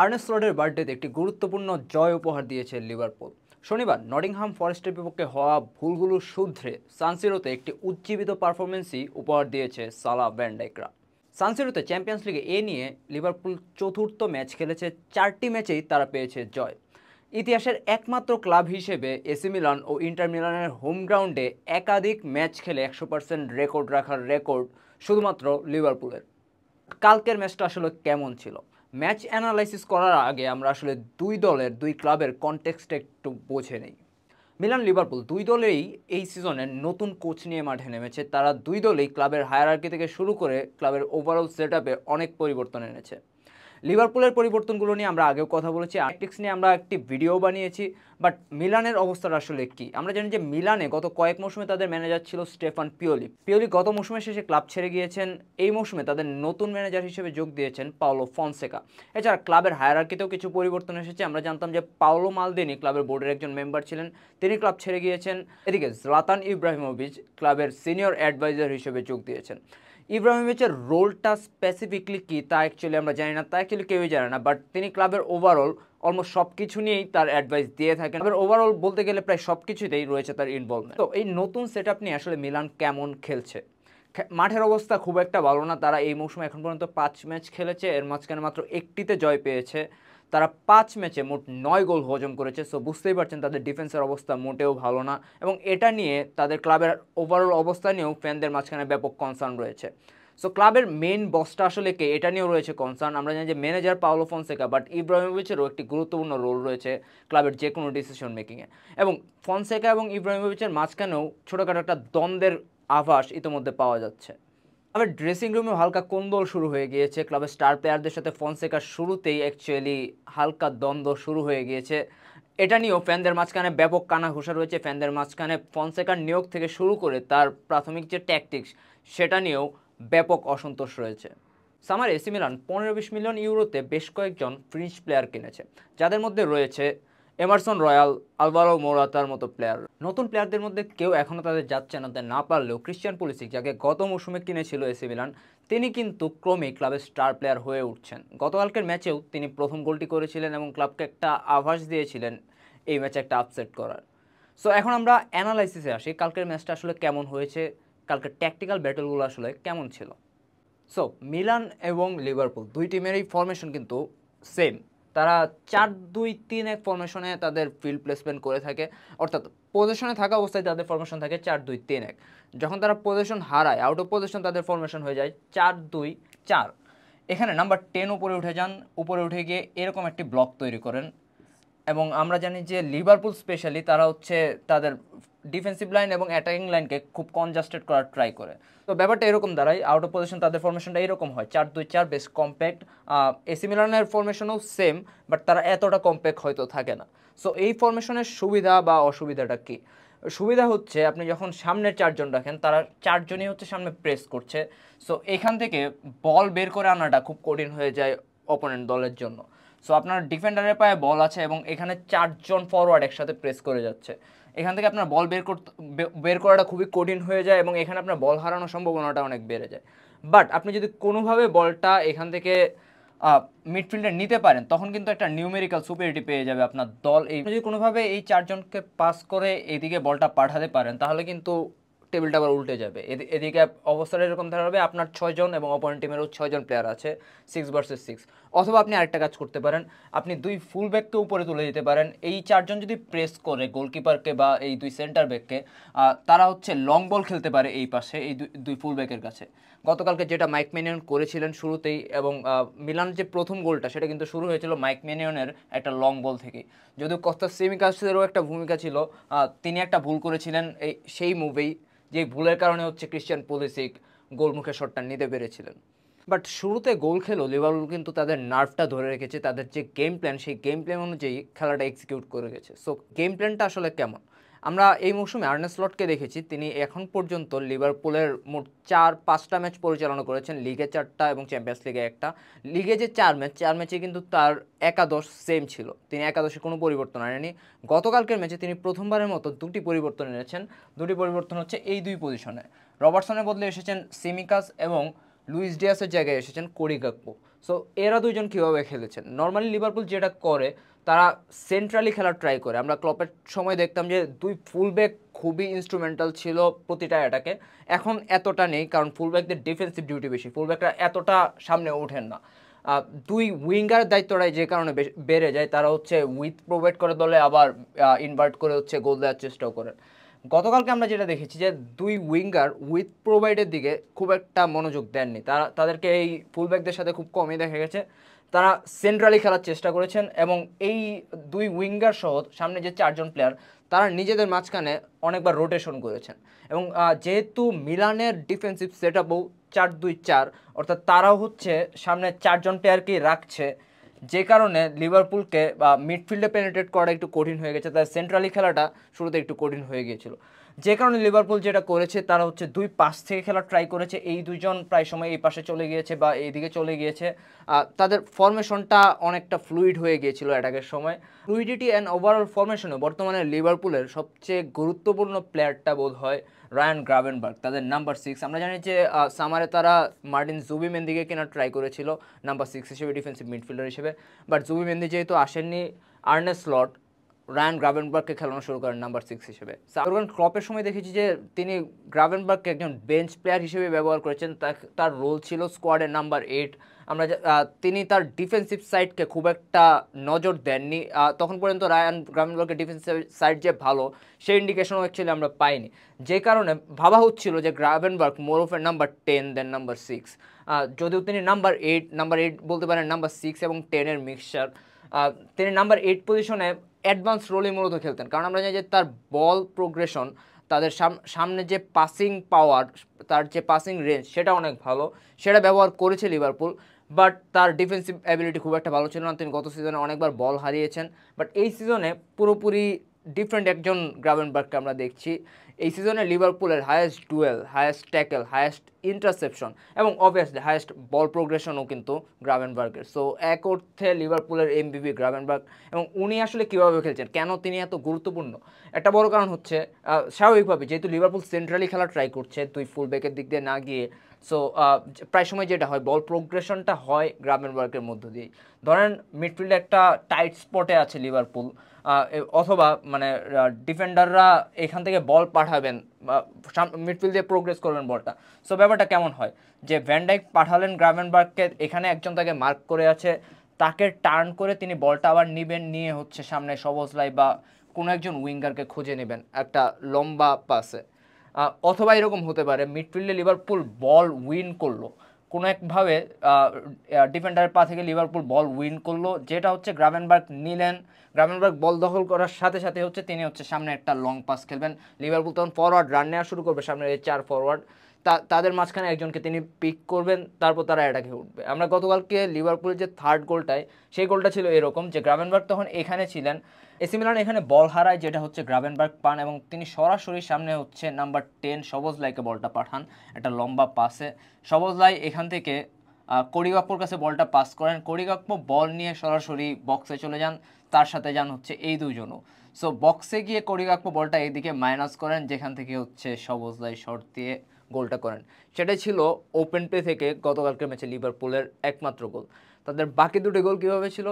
আর্নে স্লটের বার্থডেতে একটি গুরুত্বপূর্ণ জয় উপহার দিয়েছে লিভারপুল। শনিবার নটিংহাম ফরেস্টের বিপক্ষে হওয়া ভুলগুলো শুধরে সানসিরোতে একটি উজ্জীবিত পারফরমেন্সই উপহার দিয়েছে সালা ভ্যান ডাইকরা। সানসিরোতে চ্যাম্পিয়ন্স লিগে নিয়ে লিভারপুল চতুর্থ ম্যাচ খেলেছে, 4টি ম্যাচেই তারা পেয়েছে জয়। ইতিহাসের একমাত্র ক্লাব হিসেবে এসি মিলান ও ইন্টার মিলানের হোম গ্রাউন্ডে একাধিক ম্যাচ খেলে 100% রেকর্ড রাখার রেকর্ড শুধুমাত্র লিভারপুলের। কালকের ম্যাচটা আসলে কেমন ছিল, ম্যাচ অ্যানালাইসিস করার আগে আমরা আসলে দুই ক্লাবের কনটেক্সটে একটু বুঝে নেই। মিলান লিভারপুল দুই দলেই এই সিজনে নতুন কোচ নিয়ে মাঠে নেমেছে। তারা দুই দলেই ক্লাবের হায়ারার্কি থেকে শুরু করে ক্লাবের ওভারঅল সেটআপে অনেক পরিবর্তন এনেছে। লিভারপুলের পরিবর্তনগুলো নিয়ে আমরা আগেও কথা বলেছি, ট্যাকটিক্স নিয়ে আমরা একটি ভিডিও বানিয়েছি। বাট মিলানের অবস্থাটা আসলে কি? আমরা জানি যে মিলানে গত কয়েক মৌসুমে তাদের ম্যানেজার ছিল স্টেফান পিওলি। গত মৌসুমে শেষে ক্লাব ছেড়ে গিয়েছেন। এই মৌসুমে তাদের নতুন ম্যানেজার হিসেবে যোগ দিয়েছেন পাওলো ফনসেকা। এছাড়া ক্লাবের হায়ারার্কিতেও কিছু পরিবর্তন এসেছে। আমরা জানতাম যে পাওলো মালদিনি ক্লাবের বোর্ডের একজন মেম্বার ছিলেন, তিনি ক্লাব ছেড়ে গিয়েছেন। এদিকে জলাতান ইব্রাহিমোভিচ ক্লাবের সিনিয়র অ্যাডভাইজার হিসেবে যোগ দিয়েছেন। ইব্রাহিমোভিচের রোলটা স্পেসিফিকলি কি তা অ্যাকচুয়ালি আমরা জানি না, তা অ্যাকচুয়ালি কেউই জানে না। বাট তিনি ক্লাবের ওভারঅল অলমোস্ট সব কিছু নিয়েই তার অ্যাডভাইস দিয়ে থাকেন। ক্লাবের ওভারঅল বলতে গেলে প্রায় সব কিছুতেই রয়েছে তার ইনভলভমেন্ট। তো এই নতুন সেট আপ নিয়ে আসলে মিলান কেমন খেলছে? মাঠের অবস্থা খুব একটা ভালো না। তারা এই মৌসুমে এখন পর্যন্ত 5 ম্যাচ খেলেছে, এর মাঝখানে মাত্র একটিতে জয় পেয়েছে। তারা 5 ম্যাচে মোট 9 গোল হজম করেছে। সো বুঝতেই পারছেন তাদের ডিফেন্সের অবস্থা মোটেও ভালো না, এবং এটা নিয়ে তাদের ক্লাবের ওভারঅল অবস্থা নিয়েও ফ্যানদের মাঝখানে ব্যাপক কনসার্ন রয়েছে। সো ক্লাবের মেইন বসটা আসলে কে, এটা নিয়েও রয়েছে কনসার্ন। আমরা জানি যে ম্যানেজার পাওলো ফনসেকা, বাট ইব্রাহিমোভিচেরও একটি গুরুত্বপূর্ণ রোল রয়েছে ক্লাবের যে কোনো ডিসিশন মেকিংয়ে। এবং ফনসেকা এবং ইব্রাহিমোভিচের মাঝখানেও ছোটোখাটো একটা দ্বন্দ্বের আভাস ইতিমধ্যে পাওয়া যাচ্ছে। ক্লাবের ড্রেসিং রুমেও হালকা কোন্দল শুরু হয়ে গিয়েছে। ক্লাবের স্টার প্লেয়ারদের সাথে ফনসেকার শুরুতেই অ্যাকচুয়ালি হালকা দ্বন্দ্ব শুরু হয়ে গিয়েছে। এটা নিয়েও ফ্যানদের মাঝখানে ব্যাপক কানাঘুষা রয়েছে। ফ্যানদের মাঝখানে ফনসেকার নিয়োগ থেকে শুরু করে তার প্রাথমিক যে ট্যাকটিক্স সেটা নিয়েও ব্যাপক অসন্তোষ রয়েছে। সামার এসি মিলান 15-20 মিলিয়ন ইউরোতে বেশ কয়েকজন ফ্রিঞ্চ প্লেয়ার কিনেছে, যাদের মধ্যে রয়েছে এমারসন রয়্যাল, আলভারো মোরাতার মতো প্লেয়ার। নতুন প্লেয়ারদের মধ্যে কেউ এখনও তাদের যাচ্ছে না পারলেও ক্রিশ্চিয়ান পুলিসিক, যাকে গত মৌসুমে কিনেছিল এসি মিলান, তিনি কিন্তু ক্রমেই ক্লাবের স্টার প্লেয়ার হয়ে উঠছেন। গতকালকের ম্যাচেও তিনি প্রথম গোলটি করেছিলেন এবং ক্লাবকে একটা আভাস দিয়েছিলেন এই ম্যাচে একটা আপসেট করার। সো এখন আমরা অ্যানালাইসিসে আসি, কালকের ম্যাচটা আসলে কেমন হয়েছে, কালকের ট্যাকটিক্যাল ব্যাটেলগুলো আসলে কেমন ছিল। সো মিলান এবং লিভারপুল দুই টিমেরই ফরমেশন কিন্তু সেম। তারা 4-2-3-1 ফরমেশনে তাদের ফিল্ড প্লেসমেন্ট করে থাকে, অর্থাৎ পজিশনে থাকা অবস্থায় তাদের ফরমেশন থাকে 4-2-3-1। যখন তারা পজিশন হারায়, আউট অফ পজিশন, তাদের ফরমেশন হয়ে যায় 4-2-4। এখানে নাম্বার 10 উপরে উঠে যান, উপরে উঠে গিয়ে এরকম একটি ব্লক তৈরি করেন। এবং আমরা জানি যে লিভারপুল স্পেশালি তারা হচ্ছে তাদের ডিফেন্সিভ লাইন এবং অ্যাটাকিং লাইনকে খুব কনজাস্টেড করার ট্রাই করে। তো ব্যাপারটা এরকম দাঁড়ায়, আউট অফ পজিশন তাদের ফরমেশনটা এরকম হয় 4-2-4, বেশ কম্প্যাক্ট। এসি মিলানের ফরমেশনও সেম, বাট তারা এতটা কম্প্যাক্ট হয়তো থাকে না। সো এই ফরমেশনের সুবিধা বা অসুবিধাটা কি? সুবিধা হচ্ছে আপনি যখন সামনের 4জন রাখেন, তারা 4জনই হচ্ছে সামনে প্রেস করছে। সো এখান থেকে বল বের করে আনাটা খুব কঠিন হয়ে যায় অপোনেন্ট দলের জন্য। সো আপনার ডিফেন্ডারের পায়ে বল আছে এবং এখানে 4জন ফরওয়ার্ড একসাথে প্রেস করে যাচ্ছে। এখান থেকে আপনার বল বের করাটা খুবই কঠিন হয়ে যায় এবং এখানে আপনার বল হারানোর সম্ভাবনাটা অনেক বেড়ে যায়। বাট আপনি যদি কোনোভাবে বলটা এখান থেকে মিডফিল্ডে নিতে পারেন, তখন কিন্তু একটা নিউমেরিক্যাল সুপিরিয়রিটি পেয়ে যাবে আপনার দল। এই যদি কোনোভাবে এই 4জনকে পাস করে এদিকে বলটা পাঠাতে পারেন, তাহলে কিন্তু টেবিলটা আবার উল্টে যাবে। এদিকে অবস্থাটা এরকম দাঁড়াবে, আপনার 6জন এবং অপোনেন্ট টিমেরও 6জন প্লেয়ার আছে, 6 ভার্সেস 6। অথবা আপনি আরেকটা কাজ করতে পারেন, আপনি 2 ফুল ব্যাককে উপরে তুলে দিতে পারেন। এই 4জন যদি প্রেস করে গোলকিপারকে বা এই 2 সেন্টার ব্যাককে, তারা হচ্ছে লং বল খেলতে পারে এই পাশে এই 2 ফুল ব্যাকের কাছে। গতকালকে যেটা মাইক ম্যানিয়ন করেছিলেন শুরুতেই, এবং মিলানের যে প্রথম গোলটা সেটা কিন্তু শুরু হয়েছিল মাইক ম্যানিয়নের একটা লং বল থেকেই। যদিও কস্তাস সিমিকাসেরও একটা ভূমিকা ছিল, তিনি একটা ভুল করেছিলেন সেই মুভেই, যে ভুলের কারণে হচ্ছে ক্রিশ্চিয়ান পুলিসিক গোলমুখে শটটা নিতে পেরেছিলেন। বাট শুরুতে গোল খেলো লিভারপুল কিন্তু তাদের নার্ভটা ধরে রেখেছে, তাদের যে গেম প্ল্যান সেই গেম প্ল্যান অনুযায়ী খেলাটা এক্সিকিউট করে গেছে। সো গেম প্ল্যানটা আসলে কেমন? আমরা এই মৌসুমে আর্নে স্লটকে দেখেছি, তিনি এখন পর্যন্ত লিভারপুলের মোট 4-5টা ম্যাচ পরিচালনা করেছেন, লিগে 4টা এবং চ্যাম্পিয়ন্স লিগে 1টা। লিগে যে 4 ম্যাচে কিন্তু তার একাদশ সেম ছিল, তিনি একাদশে কোনো পরিবর্তন আনেনি। গতকালকের ম্যাচে তিনি প্রথমবারের মতো 2টি পরিবর্তন এনেছেন। 2টি পরিবর্তন হচ্ছে এই 2 পজিশনে, রবার্টসনের বদলে এসেছেন সিমিকাস এবং লুইস ডিয়াসের জায়গায় এসেছেন কোডি গাকপো। সো এরা দুইজন কীভাবে খেলেছেন, নর্মালি লিভারপুল যেটা করে তারা সেন্ট্রালি খেলার ট্রাই করে। আমরা ক্লপের সময় দেখতাম যে দুই ফুলব্যাক খুবই ইনস্ট্রুমেন্টাল ছিল প্রতিটা অ্যাটাকে। এখন এতটা নেই, কারণ ফুলব্যাকদের ডিফেন্সিভ ডিউটি বেশি, ফুলব্যাকরা এতটা সামনে ওঠেন না। দুই উইঙ্গার দায়িত্বটাই যে কারণে বেড়ে যায়, তারা হচ্ছে উইথ প্রোভাইড করে দলে, আবার ইনভার্ট করে হচ্ছে গোল দেওয়ার চেষ্টাও করেন। গতকালকে আমরা যেটা দেখেছি যে দুই উইঙ্গার উইথ প্রোভাইডের দিকে খুব একটা মনোযোগ দেননি, তাদেরকে এই ফুলব্যাকদের সাথে খুব কমই দেখা গেছে। তারা সেন্ট্রালি খেলার চেষ্টা করেছেন এবং এই দুই উইঙ্গার সহ সামনে যে চারজন প্লেয়ার তারা নিজেদের মাঝখানে অনেকবার রোটেশন করেছেন। এবং যেহেতু মিলানের ডিফেন্সিভ সেট আপও 4-2-4, অর্থাৎ তারাও হচ্ছে সামনে চারজন প্লেয়ারকেই রাখছে, যে কারণে লিভারপুলকে মিডফিল্ডে পেনিট্রেট করা একটু কঠিন হয়ে গেছে, তাই সেন্ট্রালি খেলাটা শুরুতে একটু কঠিন হয়ে গিয়েছিল। যে কারণে লিভারপুল যেটা করেছে তারা হচ্ছে দুই পাশ থেকে খেলা ট্রাই করেছে। এই দুজন প্রায় সময় এই পাশে চলে গিয়েছে বা এইদিকে চলে গিয়েছে। তাদের ফরমেশনটা অনেকটা ফ্লুইড হয়ে গিয়েছিল অ্যাটাকের সময়। ফ্লুইডিটি অ্যান্ড ওভারঅল ফরমেশনে বর্তমানে লিভারপুলের সবচেয়ে গুরুত্বপূর্ণ প্লেয়ারটা বোধ হয় রায়ান গ্রাভেনবার্গ, তাদের নাম্বার 6। আমরা জানি যে সামারে তারা মার্টিন জুবিমেন্দিকে কেনার ট্রাই করেছিল নাম্বার 6 হিসেবে, ডিফেন্সিভ মিডফিল্ডার হিসেবে। বাট জুবিমেন্দি যেহেতু আসেননি, আর্নে স্লট রায়ান গ্রাভেনবার্গকে খেলানো শুরু করেন নাম্বার 6 হিসেবে। জর্গেন ক্লপের সময় দেখেছি যে তিনি গ্রাভেনবার্গকে একজন বেঞ্চ প্লেয়ার হিসেবে ব্যবহার করেছেন। তার রোল ছিল স্কোয়াডের নাম্বার 8। আমরা তিনি তার ডিফেন্সিভ সাইডকে খুব একটা নজর দেননি। তখন পর্যন্ত রায়ান গ্রাভেনবার্গের ডিফেন্সিভ সাইড যে ভালো সেই ইন্ডিকেশনও অ্যাকচুয়ালি আমরা পাইনি, যে কারণে ভাবা হচ্ছিল যে Gravenberch more of a number 10 then number 6। যদিও তিনি নাম্বার 8 বলতে পারেন, নাম্বার 6 এবং 10-এর মিক্সচার। তিনি নাম্বার 8 পজিশনে অ্যাডভান্স রোলে মূলত খেলতেন, কারণ আমরা জানি যে তার বল প্রোগ্রেশন, তাদের সামনে যে পাসিং পাওয়ার, তার যে পাসিং রেঞ্জ সেটা অনেক ভালো, সেটা ব্যবহার করেছে লিভারপুল। বাট তার ডিফেন্সিভ অ্যাবিলিটি খুব একটা ভালো ছিল না। তিনি গত সিজনে অনেকবার বল হারিয়েছেন, বাট এই সিজনে পুরোপুরি ডিফারেন্ট একজন গ্রাভেনবার্গকে আমরা দেখছি। এই সিজনে লিভারপুলের highest duel, highest tackle, highest interception এবং অবভিয়াসলি হায়েস্ট বল প্রোগ্রেশনও কিন্তু গ্রাভেনবার্গের। সো এক অর্থে লিভারপুলের এমভিপি গ্রাভেনবার্গ। এবং উনি আসলে কীভাবে খেলছেন, কেন তিনি এত গুরুত্বপূর্ণ, একটা বড় কারণ হচ্ছে স্বাভাবিকভাবে যেহেতু লিভারপুল সেন্ট্রালি খেলা ট্রাই করছে দুই ফুল ব্যাকের দিক দিয়ে না গিয়ে। সো প্রায় সময় যেটা হয়, বল প্রোগ্রেশনটা হয় গ্রাভেনবার্গের মধ্য দিয়েই। ধরেন মিডফিল্ডে একটা টাইট স্পটে আছে লিভারপুল, অথবা মানে ডিফেন্ডাররা এখান থেকে বল পাঠাবেন, মিডফিল্ড দিয়ে প্রোগ্রেস করবেন বলটা। সো ব্যাপারটা কেমন হয় যে ভ্যান ডাইক পাঠালেন গ্রাভেনবার্গকে, এখানে একজন তাকে মার্ক করে আছে, তাকে টার্ন করে তিনি বলটা আবার নিবেন, নিয়ে হচ্ছে সামনে সবজলাই বা কোনো একজন উইঙ্গারকে খুঁজে নেবেন একটা লম্বা পাসে। অথবা এরকম হতে পারে মিডফিল্ডে লিভারপুল বল উইন করলো, কোনো একভাবে ডিফেন্ডারের পা থেকে লিভারপুল বল উইন করলো, যেটা হচ্ছে গ্রাভেনবার্গ নিলেন। গ্রাভেনবার্গ বল দখল করার সাথে সাথে হচ্ছে তিনি হচ্ছে সামনে একটা লং পাস খেলবেন। লিভারপুল তখন ফরওয়ার্ড রান নেওয়া শুরু করবে, সামনে এই 4 ফরওয়ার্ড, তাদের মাঝখানে একজনকে তিনি পিক করবেন, তারপর তারা অ্যাটাকে উঠবে। আমরা গতকালকে লিভারপুলের যে থার্ড গোলটায়, সেই গোলটা ছিল এরকম যে গ্রাভেনবার্গ তখন এখানে ছিলেন, এসি মিলান এখানে বল হারায়, যেটা হচ্ছে গ্রাভেনবার্গ পান এবং তিনি সরাসরি সামনে হচ্ছে নাম্বার 10 সবজলাইকে বলটা পাঠান একটা লম্বা পাসে। সবজলাই এখান থেকে কোডি গাকপোর কাছে বলটা পাস করেন, কোডি গাকপো বল নিয়ে সরাসরি বক্সে চলে যান, তার সাথে যান হচ্ছে এই দুইজনও। সো বক্সে গিয়ে কোডি গাকপো বলটা এইদিকে মাইনাস করেন, যেখান থেকে হচ্ছে সবজলাই শট দিয়ে গোলটা করেন। সেটাই ছিল ওপেন প্লে থেকে গতকালকের ম্যাচে লিভারপুলের একমাত্র গোল। তাদের বাকি দুটি গোল কীভাবে ছিল,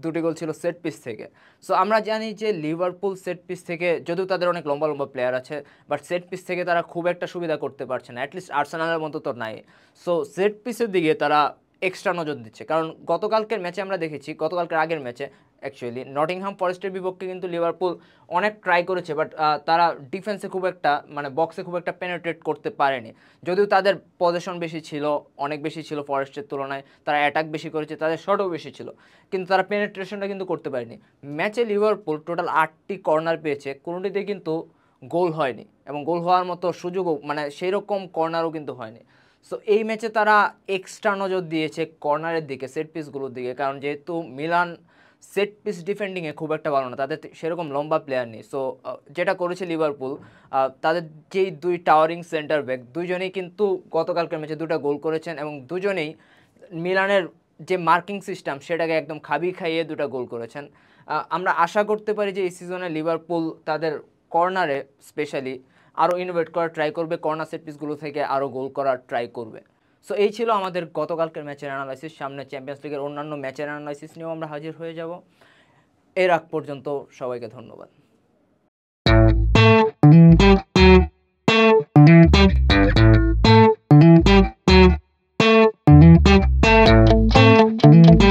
দুটি গোল ছিল সেট পিস থেকে। সো আমরা জানি যে লিভারপুল সেট পিস থেকে, যদিও তাদের অনেক লম্বা লম্বা প্লেয়ার আছে, বাট সেট পিস থেকে তারা খুব একটা সুবিধা করতে পারছে না, অ্যাটলিস্ট আর্সেনালের মতো তো নাই। সো সেট পিসের দিকে তারা এক্সট্রা নজর দিচ্ছে, কারণ গতকালকের ম্যাচে আমরা দেখেছি, গতকালকের আগের ম্যাচে অ্যাকচুয়ালি নটিংহাম ফরেস্টের বিপক্ষে কিন্তু লিভারপুল অনেক ট্রাই করেছে, বাট তারা ডিফেন্সে খুব একটা মানে বক্সে খুব একটা পেনেট্রেট করতে পারেনি। যদিও তাদের পজিশন বেশি ছিল, অনেক বেশি ছিল ফরেস্টের তুলনায়, তারা অ্যাটাক বেশি করেছে, তাদের শটও বেশি ছিল, কিন্তু তারা পেনেট্রেশনটা কিন্তু করতে পারেনি। ম্যাচে লিভারপুল টোটাল 8টি কর্নার পেয়েছে, কোনোটিতে কিন্তু গোল হয়নি এবং গোল হওয়ার মতো সুযোগও মানে সেই রকম কর্নারও কিন্তু হয়নি। সো এই ম্যাচে তারা এক্সট্রা নজর দিয়েছে কর্নারের দিকে, সেট পিসগুলোর দিকে, কারণ যেহেতু মিলান সেট পিস ডিফেন্ডিংয়ে খুব একটা ভালো না, তাদের সেরকম লম্বা প্লেয়ার নেই। সো যেটা করেছে লিভারপুল, তাদের যেই দুই টাওয়ারিং সেন্টার ব্যাক দুজনেই কিন্তু গতকালকের ম্যাচে 2টা গোল করেছেন এবং দুজনেই মিলানের যে মার্কিং সিস্টেম সেটাকে একদম খাইয়ে 2টা গোল করেছেন। আমরা আশা করতে পারি যে এই সিজনে লিভারপুল তাদের কর্নারে স্পেশালি আরও ইনোভেট করার ট্রাই করবে, কর্নার সেট পিসগুলো থেকে আরও গোল করার ট্রাই করবে। সো এই ছিল আমাদের গতকালকের ম্যাচের অ্যানালাইসিস। সামনে চ্যাম্পিয়ন্স লিগের অন্যান্য ম্যাচের অ্যানালাইসিস নিয়েও আমরা হাজির হয়ে যাব। এর আগ পর্যন্ত সবাইকে ধন্যবাদ।